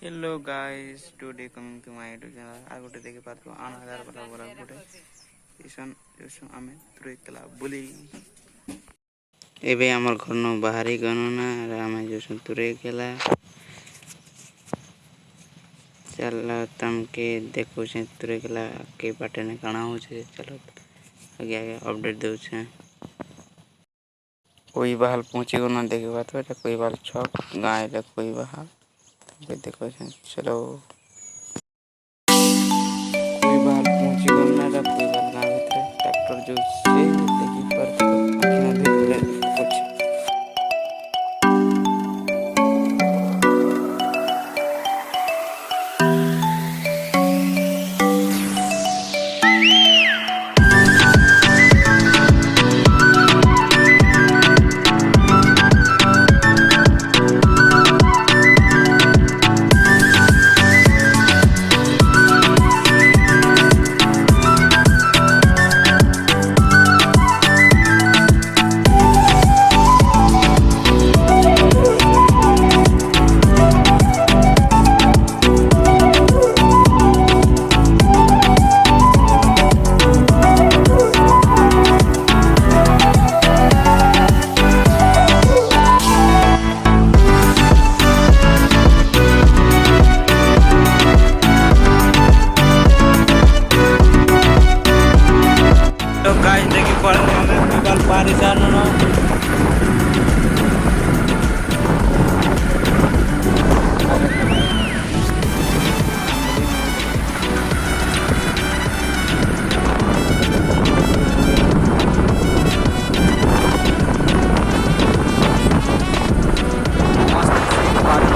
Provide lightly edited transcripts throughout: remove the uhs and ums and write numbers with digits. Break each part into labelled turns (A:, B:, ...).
A: Hello guys, today coming to my YouTube channel. I go to take part to another bala today. Isan ame turikla bully. ଏବେ ଆମର ଘରନ ବାହାରି ଗନୁ ନା ଆମେ ଯୋଉ ତୁରେକେଲା चल तमके देखो छे तुरेकेला के बाटे ने काना हो छे चलो आगे आगे अपडेट दउ छे कोई बहाल पहुंची गो ना देखे बात है कोई बाल छक गाय ले कोई बहाल देखो छे चलो कोई बहाल पहुंची गो ना कोई बाल गांव भीतर ट्रैक्टर जो से देखि पर आखिना भीतर कुछ तो गाइस देखिए पर हमें बाल परेशान ना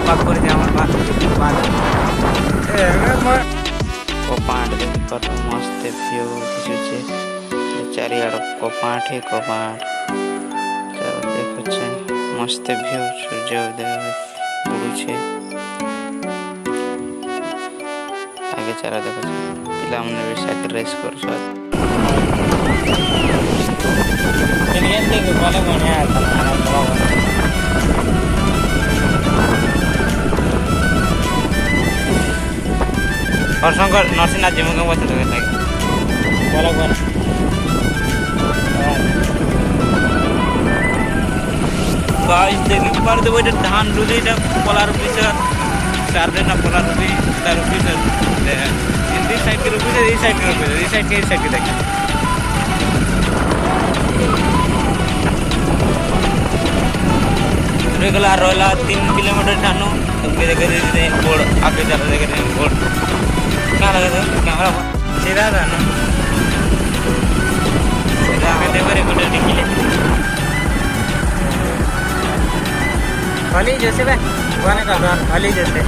A: बात कर दे हमर बात कोपाट देखि पर मस्त व्यू दिसुचे चारियाड़ कोपाट ही कोपाट चलो देखो छे मस्त व्यू सूर्योदय बुड़ुछे आगे चला देखो छे पिला मन भी साथ रेस करछो चलिए देखो बोले बढ़िया आता खाना और शंकर नरसिंहनाथ जी मुझे बता दो बोला कौन गाइस देखि पर दे बेटा धान रुदीटा पलार पिसर चार दिन पलार रुदी तार पिसर इंदी साइड के रुदी ई साइड के रुदी ई साइड के देखि रेगुलर रोला 3 किलोमीटर जानो तुमके देखे बोर्ड आगे चला देखे बोर्ड क्या लगा था कैमरा सीधा था ना सीधा आगे देखो रेगुलर निकले खाली जैसे बे गाने का गान खाली जैसे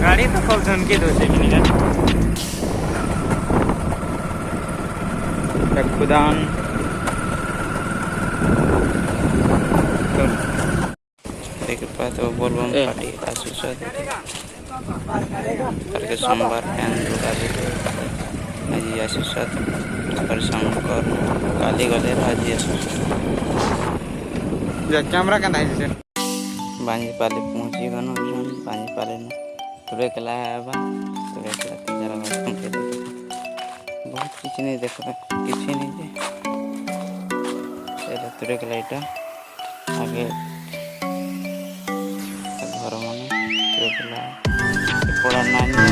A: गाड़ी तो खूब झुनकी दो से खुदान तो बोलबम पार्टी आसुसा करके सोमवार प्लान आज आसुसा पर शंकर काली गले आज आसुसा कैमरा का नहीं से बांजी पाले पहुंची गनो जन बांजी पाले न तुरे कला आबा तुरे कला जरा कंप्लीट बहुत कुछ नहीं देखो कुछ नहीं जे चलो तुरे कला इटा आगे घर मन पड़ा नानी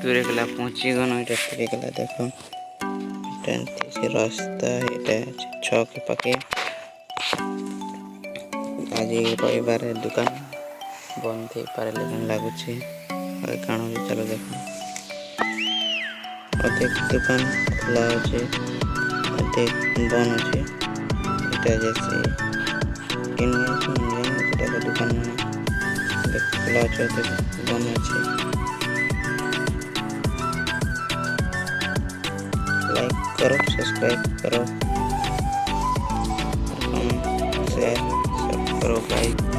A: तुरेकेला पहुंची गनो इटा तुरेकेला देखो इटा से रास्ता इटा छक पाके आज रविवार दुकान बंद थी पारे लगुच काण चलो देख अधेक दुकान खुला अच्छे अधेक बंद अच्छे यहाँ जैसे दुकान खुला अच्छे बंद अच्छे लाइक करो सब्सक्राइब करो शेयर सब करो भाई।